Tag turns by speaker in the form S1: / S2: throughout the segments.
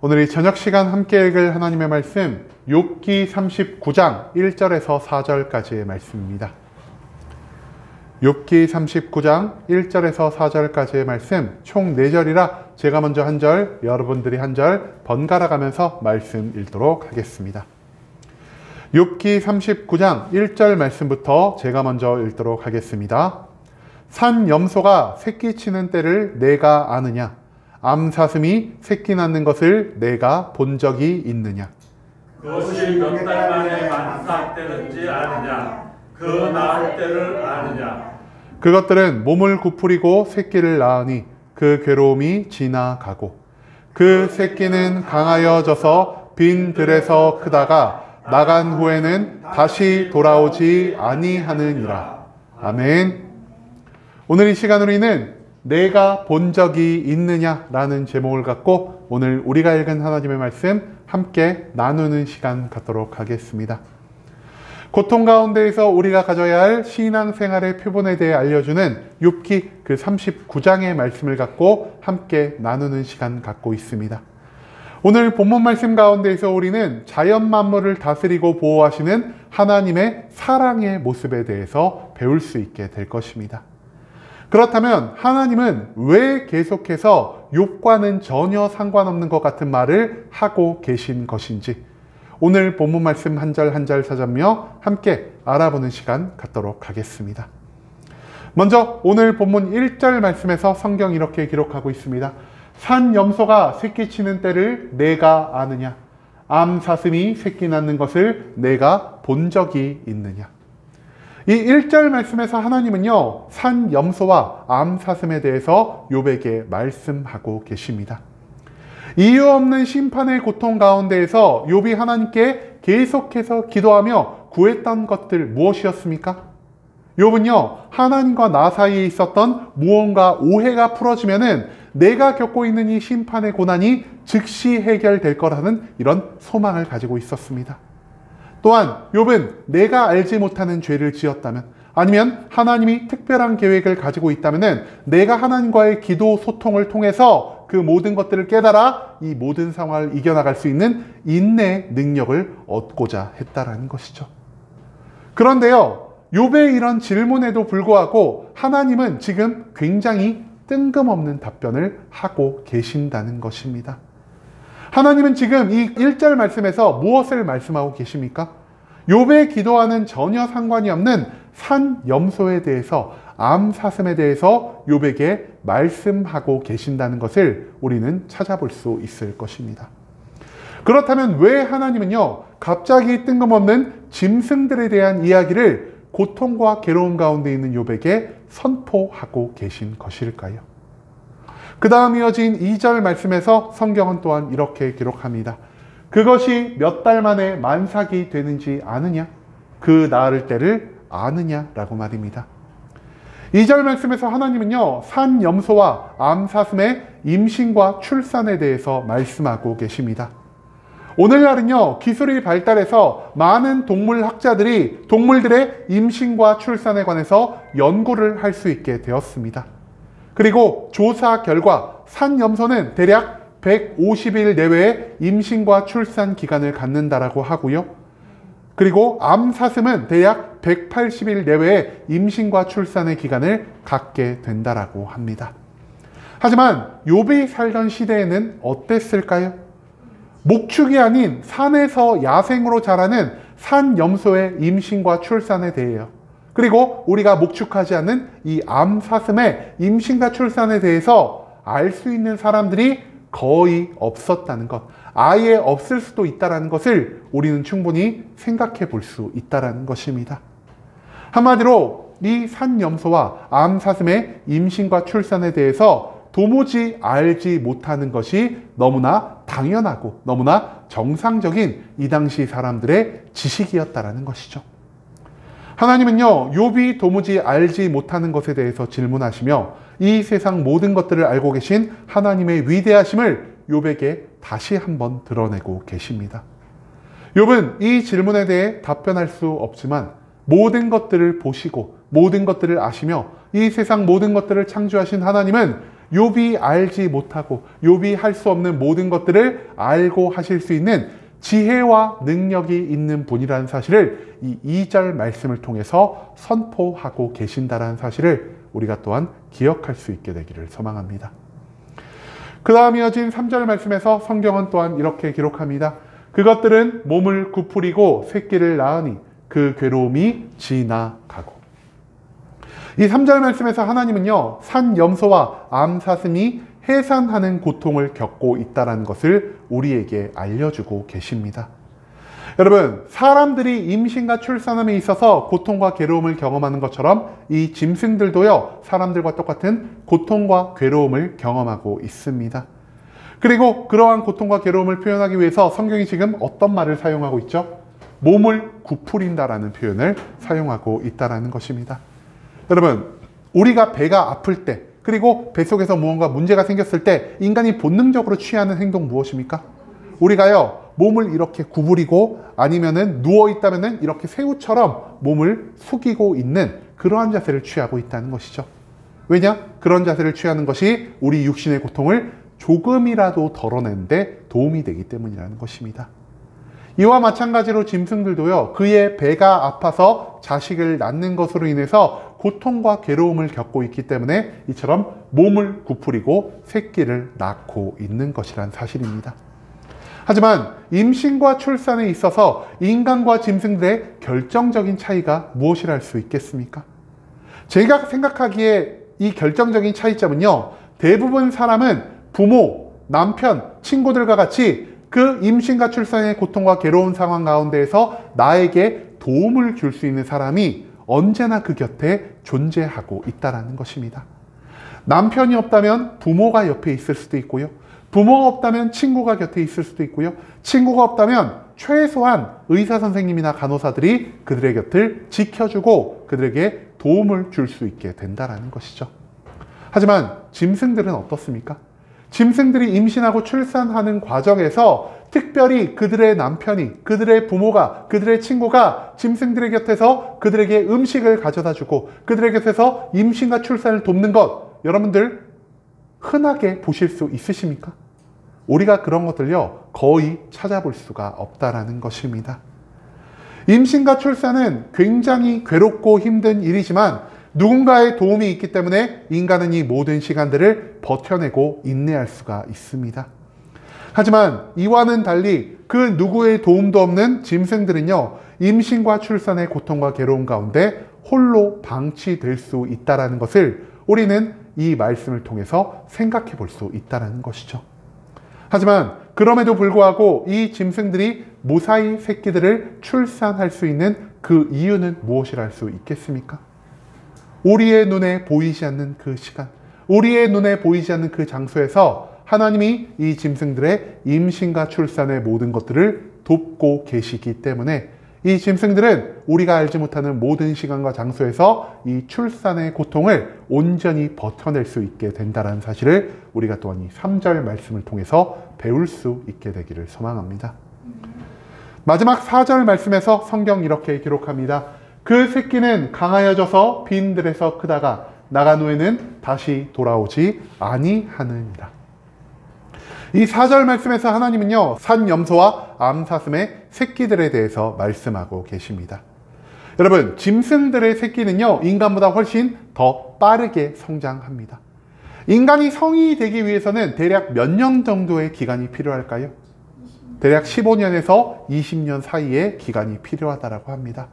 S1: 오늘 이 저녁 시간 함께 읽을 하나님의 말씀 욥기 39장 1절에서 4절까지의 말씀입니다. 욥기 39장 1절에서 4절까지의 말씀 총 4절이라 제가 먼저 한 절, 여러분들이 한 절 번갈아 가면서 말씀 읽도록 하겠습니다. 욥기 39장 1절 말씀부터 제가 먼저 읽도록 하겠습니다. 산 염소가 새끼 치는 때를 내가 아느냐? 암사슴이 새끼 낳는 것을 내가 본 적이 있느냐?
S2: 그것이 몇 달 만에 만삭되는지 아느냐? 그 낳을 때를 아느냐?
S1: 그것들은 몸을 구부리고 새끼를 낳으니 그 괴로움이 지나가고 그 새끼는 강하여져서 빈 들에서 크다가 나간 후에는 다시 돌아오지 아니하느니라. 아멘. 오늘 이 시간 우리는 내가 본 적이 있느냐라는 제목을 갖고 오늘 우리가 읽은 하나님의 말씀 함께 나누는 시간 갖도록 하겠습니다. 고통 가운데에서 우리가 가져야 할 신앙생활의 표본에 대해 알려주는 욥기 그 39장의 말씀을 갖고 함께 나누는 시간 갖고 있습니다. 오늘 본문 말씀 가운데에서 우리는 자연 만물을 다스리고 보호하시는 하나님의 사랑의 모습에 대해서 배울 수 있게 될 것입니다. 그렇다면 하나님은 왜 계속해서 욥과는 전혀 상관없는 것 같은 말을 하고 계신 것인지 오늘 본문 말씀 한 절 한 절 찾아며 함께 알아보는 시간 갖도록 하겠습니다. 먼저 오늘 본문 1절 말씀에서 성경 이렇게 기록하고 있습니다. 산 염소가 새끼 치는 때를 내가 아느냐? 암사슴이 새끼 낳는 것을 내가 본 적이 있느냐? 이 1절 말씀에서 하나님은요, 산 염소와 암사슴에 대해서 욥에게 말씀하고 계십니다. 이유 없는 심판의 고통 가운데에서 욥이 하나님께 계속해서 기도하며 구했던 것들 무엇이었습니까? 욥은요, 하나님과 나 사이에 있었던 무언가 오해가 풀어지면은 내가 겪고 있는 이 심판의 고난이 즉시 해결될 거라는 이런 소망을 가지고 있었습니다. 또한 욥은 내가 알지 못하는 죄를 지었다면 아니면 하나님이 특별한 계획을 가지고 있다면 내가 하나님과의 기도 소통을 통해서 그 모든 것들을 깨달아 이 모든 상황을 이겨나갈 수 있는 인내의 능력을 얻고자 했다라는 것이죠. 그런데요, 욥의 이런 질문에도 불구하고 하나님은 지금 굉장히 뜬금없는 답변을 하고 계신다는 것입니다. 하나님은 지금 이 1절 말씀에서 무엇을 말씀하고 계십니까? 욥의 기도와는 전혀 상관이 없는 산 염소에 대해서, 암사슴에 대해서 욥에게 말씀하고 계신다는 것을 우리는 찾아볼 수 있을 것입니다. 그렇다면 왜 하나님은요, 갑자기 뜬금없는 짐승들에 대한 이야기를 고통과 괴로움 가운데 있는 욥에게 선포하고 계신 것일까요? 그 다음 이어진 2절 말씀에서 성경은 또한 이렇게 기록합니다. 그것이 몇 달 만에 만삭이 되는지 아느냐? 그 낳을 때를 아느냐라고 말입니다. 2절 말씀에서 하나님은요, 산 염소와 암사슴의 임신과 출산에 대해서 말씀하고 계십니다. 오늘날은요, 기술이 발달해서 많은 동물학자들이 동물들의 임신과 출산에 관해서 연구를 할 수 있게 되었습니다. 그리고 조사 결과 산 염소는 대략 150일 내외의 임신과 출산 기간을 갖는다라고 하고요. 그리고 암사슴은 대략 180일 내외의 임신과 출산의 기간을 갖게 된다라고 합니다. 하지만 욥이 살던 시대에는 어땠을까요? 목축이 아닌 산에서 야생으로 자라는 산 염소의 임신과 출산에 대해요. 그리고 우리가 목축하지 않는 이 암사슴의 임신과 출산에 대해서 알 수 있는 사람들이 거의 없었다는 것, 아예 없을 수도 있다는 것을 우리는 충분히 생각해 볼 수 있다는 것입니다. 한마디로 이 산 염소와 암사슴의 임신과 출산에 대해서 도무지 알지 못하는 것이 너무나 당연하고 너무나 정상적인 이 당시 사람들의 지식이었다는 것이죠. 하나님은요, 욥이 도무지 알지 못하는 것에 대해서 질문하시며 이 세상 모든 것들을 알고 계신 하나님의 위대하심을 욥에게 다시 한번 드러내고 계십니다. 욥은 이 질문에 대해 답변할 수 없지만 모든 것들을 보시고 모든 것들을 아시며 이 세상 모든 것들을 창조하신 하나님은 욥이 알지 못하고 욥이 할 수 없는 모든 것들을 알고 하실 수 있는 지혜와 능력이 있는 분이라는 사실을 이 2절 말씀을 통해서 선포하고 계신다는 사실을 우리가 또한 기억할 수 있게 되기를 소망합니다. 그 다음 이어진 3절 말씀에서 성경은 또한 이렇게 기록합니다. 그것들은 몸을 구부리고 새끼를 낳으니 그 괴로움이 지나가고. 이 3절 말씀에서 하나님은요, 산염소와 암사슴이 해산하는 고통을 겪고 있다는 것을 우리에게 알려주고 계십니다. 여러분, 사람들이 임신과 출산함에 있어서 고통과 괴로움을 경험하는 것처럼 이 짐승들도요, 사람들과 똑같은 고통과 괴로움을 경험하고 있습니다. 그리고 그러한 고통과 괴로움을 표현하기 위해서 성경이 지금 어떤 말을 사용하고 있죠? 몸을 구부린다라는 표현을 사용하고 있다는 것입니다. 여러분, 우리가 배가 아플 때, 그리고 뱃속에서 무언가 문제가 생겼을 때 인간이 본능적으로 취하는 행동 무엇입니까? 우리가요, 몸을 이렇게 구부리고 아니면은 누워 있다면은 이렇게 새우처럼 몸을 숙이고 있는 그러한 자세를 취하고 있다는 것이죠. 왜냐? 그런 자세를 취하는 것이 우리 육신의 고통을 조금이라도 덜어내는데 도움이 되기 때문이라는 것입니다. 이와 마찬가지로 짐승들도요, 그의 배가 아파서 자식을 낳는 것으로 인해서 고통과 괴로움을 겪고 있기 때문에 이처럼 몸을 구부리고 새끼를 낳고 있는 것이란 사실입니다. 하지만 임신과 출산에 있어서 인간과 짐승들의 결정적인 차이가 무엇이라 할 수 있겠습니까? 제가 생각하기에 이 결정적인 차이점은요, 대부분 사람은 부모, 남편, 친구들과 같이 그 임신과 출산의 고통과 괴로운 상황 가운데에서 나에게 도움을 줄 수 있는 사람이 언제나 그 곁에 존재하고 있다는 것입니다. 남편이 없다면 부모가 옆에 있을 수도 있고요. 부모가 없다면 친구가 곁에 있을 수도 있고요. 친구가 없다면 최소한 의사 선생님이나 간호사들이 그들의 곁을 지켜주고 그들에게 도움을 줄 수 있게 된다는 것이죠. 하지만 짐승들은 어떻습니까? 짐승들이 임신하고 출산하는 과정에서 특별히 그들의 남편이, 그들의 부모가, 그들의 친구가 짐승들의 곁에서 그들에게 음식을 가져다 주고 그들의 곁에서 임신과 출산을 돕는 것, 여러분들 흔하게 보실 수 있으십니까? 우리가 그런 것들요, 거의 찾아볼 수가 없다라는 것입니다. 임신과 출산은 굉장히 괴롭고 힘든 일이지만 누군가의 도움이 있기 때문에 인간은 이 모든 시간들을 버텨내고 인내할 수가 있습니다. 하지만 이와는 달리 그 누구의 도움도 없는 짐승들은요, 임신과 출산의 고통과 괴로움 가운데 홀로 방치될 수 있다는 것을 우리는 이 말씀을 통해서 생각해 볼 수 있다는 것이죠. 하지만 그럼에도 불구하고 이 짐승들이 무사히 새끼들을 출산할 수 있는 그 이유는 무엇이라 할 수 있겠습니까? 우리의 눈에 보이지 않는 그 시간, 우리의 눈에 보이지 않는 그 장소에서 하나님이 이 짐승들의 임신과 출산의 모든 것들을 돕고 계시기 때문에 이 짐승들은 우리가 알지 못하는 모든 시간과 장소에서 이 출산의 고통을 온전히 버텨낼 수 있게 된다는 사실을 우리가 또한 이 3절 말씀을 통해서 배울 수 있게 되기를 소망합니다. 마지막 4절 말씀에서 성경 이렇게 기록합니다. 그 새끼는 강하여져서 빈들에서 크다가 나간 후에는 다시 돌아오지 아니하느니라. 이 4절 말씀에서 하나님은요, 산염소와 암사슴의 새끼들에 대해서 말씀하고 계십니다. 여러분, 짐승들의 새끼는요, 인간보다 훨씬 더 빠르게 성장합니다. 인간이 성인이 되기 위해서는 대략 몇 년 정도의 기간이 필요할까요? 대략 15년에서 20년 사이의 기간이 필요하다고 합니다.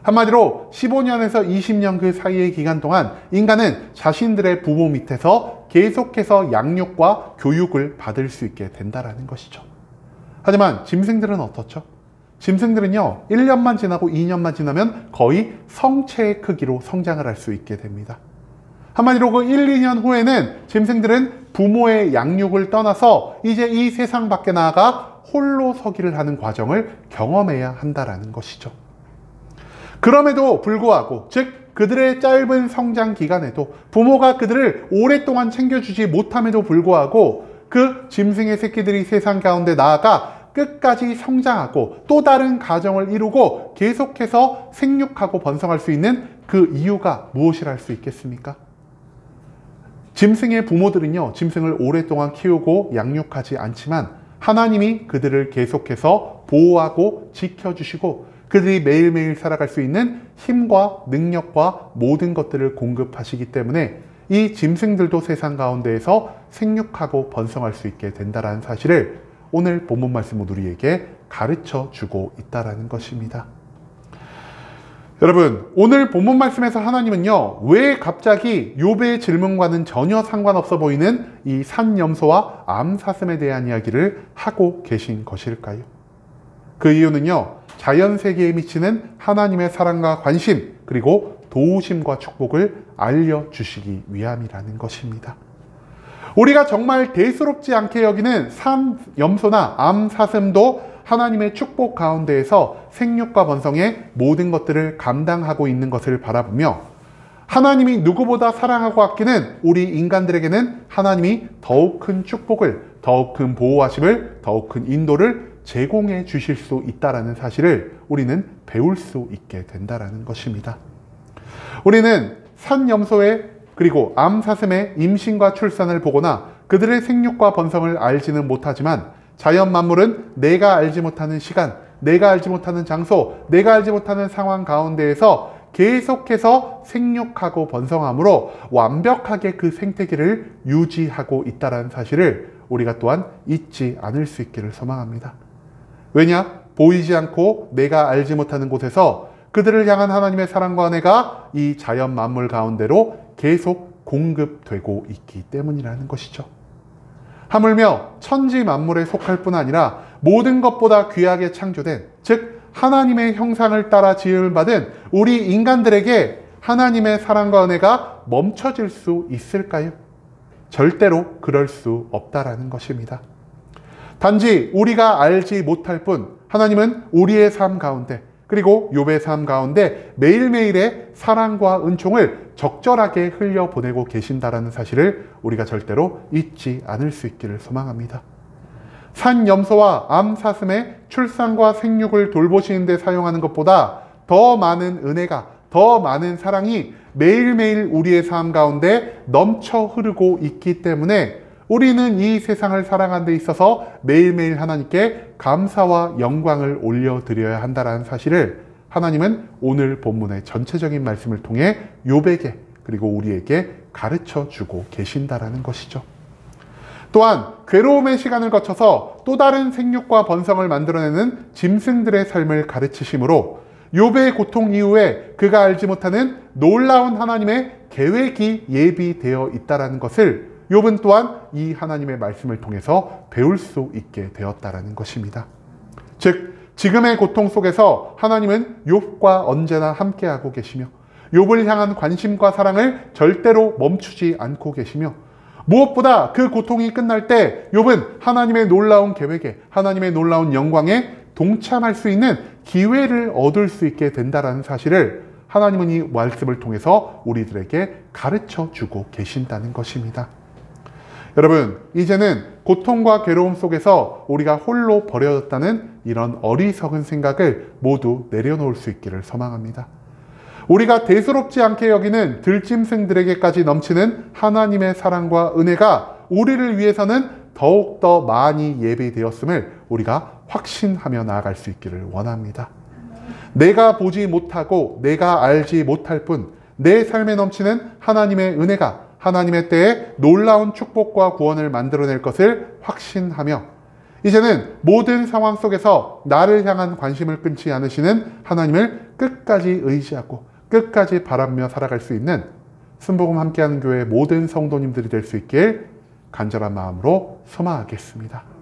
S1: 한마디로 15년에서 20년 그 사이의 기간 동안 인간은 자신들의 부모 밑에서 계속해서 양육과 교육을 받을 수 있게 된다는 것이죠. 하지만 짐승들은 어떻죠? 짐승들은요, 1년만 지나고 2년만 지나면 거의 성체의 크기로 성장을 할 수 있게 됩니다. 한마디로 그 1, 2년 후에는 짐승들은 부모의 양육을 떠나서 이제 이 세상 밖에 나아가 홀로 서기를 하는 과정을 경험해야 한다는 것이죠. 그럼에도 불구하고, 즉 그들의 짧은 성장 기간에도 부모가 그들을 오랫동안 챙겨주지 못함에도 불구하고 그 짐승의 새끼들이 세상 가운데 나아가 끝까지 성장하고 또 다른 가정을 이루고 계속해서 생육하고 번성할 수 있는 그 이유가 무엇이라 할 수 있겠습니까? 짐승의 부모들은요, 짐승을 오랫동안 키우고 양육하지 않지만 하나님이 그들을 계속해서 보호하고 지켜주시고 그들이 매일매일 살아갈 수 있는 힘과 능력과 모든 것들을 공급하시기 때문에 이 짐승들도 세상 가운데에서 생육하고 번성할 수 있게 된다는 사실을 오늘 본문 말씀은 우리에게 가르쳐 주고 있다는 것입니다. 여러분, 오늘 본문 말씀에서 하나님은요, 왜 갑자기 욥의 질문과는 전혀 상관없어 보이는 이 산염소와 암사슴에 대한 이야기를 하고 계신 것일까요? 그 이유는요, 자연세계에 미치는 하나님의 사랑과 관심, 그리고 도우심과 축복을 알려주시기 위함이라는 것입니다. 우리가 정말 대수롭지 않게 여기는 산염소나 암사슴도 하나님의 축복 가운데에서 생육과 번성의 모든 것들을 감당하고 있는 것을 바라보며 하나님이 누구보다 사랑하고 아끼는 우리 인간들에게는 하나님이 더욱 큰 축복을, 더욱 큰 보호하심을, 더욱 큰 인도를 제공해 주실 수 있다는 사실을 우리는 배울 수 있게 된다는 것입니다. 우리는 산염소의 그리고 암사슴의 임신과 출산을 보거나 그들의 생육과 번성을 알지는 못하지만 자연 만물은 내가 알지 못하는 시간, 내가 알지 못하는 장소, 내가 알지 못하는 상황 가운데에서 계속해서 생육하고 번성함으로 완벽하게 그 생태계를 유지하고 있다는 사실을 우리가 또한 잊지 않을 수 있기를 소망합니다. 왜냐? 보이지 않고 내가 알지 못하는 곳에서 그들을 향한 하나님의 사랑과 은혜가 이 자연 만물 가운데로 계속 공급되고 있기 때문이라는 것이죠. 하물며 천지 만물에 속할 뿐 아니라 모든 것보다 귀하게 창조된, 즉 하나님의 형상을 따라 지음을 받은 우리 인간들에게 하나님의 사랑과 은혜가 멈춰질 수 있을까요? 절대로 그럴 수 없다라는 것입니다. 단지 우리가 알지 못할 뿐 하나님은 우리의 삶 가운데 그리고 욥의 삶 가운데 매일매일의 사랑과 은총을 적절하게 흘려보내고 계신다라는 사실을 우리가 절대로 잊지 않을 수 있기를 소망합니다. 산염소와 암사슴의 출산과 생육을 돌보시는 데 사용하는 것보다 더 많은 은혜가, 더 많은 사랑이 매일매일 우리의 삶 가운데 넘쳐 흐르고 있기 때문에 우리는 이 세상을 살아가는 데 있어서 매일매일 하나님께 감사와 영광을 올려드려야 한다는 사실을 하나님은 오늘 본문의 전체적인 말씀을 통해 욥에게 그리고 우리에게 가르쳐주고 계신다라는 것이죠. 또한 괴로움의 시간을 거쳐서 또 다른 생육과 번성을 만들어내는 짐승들의 삶을 가르치심으로 욥의 고통 이후에 그가 알지 못하는 놀라운 하나님의 계획이 예비되어 있다는 것을 욥은 또한 이 하나님의 말씀을 통해서 배울 수 있게 되었다는 것입니다. 즉 지금의 고통 속에서 하나님은 욥과 언제나 함께하고 계시며 욥을 향한 관심과 사랑을 절대로 멈추지 않고 계시며 무엇보다 그 고통이 끝날 때 욥은 하나님의 놀라운 계획에, 하나님의 놀라운 영광에 동참할 수 있는 기회를 얻을 수 있게 된다는 사실을 하나님은 이 말씀을 통해서 우리들에게 가르쳐주고 계신다는 것입니다. 여러분, 이제는 고통과 괴로움 속에서 우리가 홀로 버려졌다는 이런 어리석은 생각을 모두 내려놓을 수 있기를 소망합니다. 우리가 대수롭지 않게 여기는 들짐승들에게까지 넘치는 하나님의 사랑과 은혜가 우리를 위해서는 더욱더 많이 예비되었음을 우리가 확신하며 나아갈 수 있기를 원합니다. 내가 보지 못하고 내가 알지 못할 뿐 내 삶에 넘치는 하나님의 은혜가 하나님의 때에 놀라운 축복과 구원을 만들어낼 것을 확신하며 이제는 모든 상황 속에서 나를 향한 관심을 끊지 않으시는 하나님을 끝까지 의지하고 끝까지 바라며 살아갈 수 있는 순복음 함께하는 교회 모든 성도님들이 될 수 있길 간절한 마음으로 소망하겠습니다.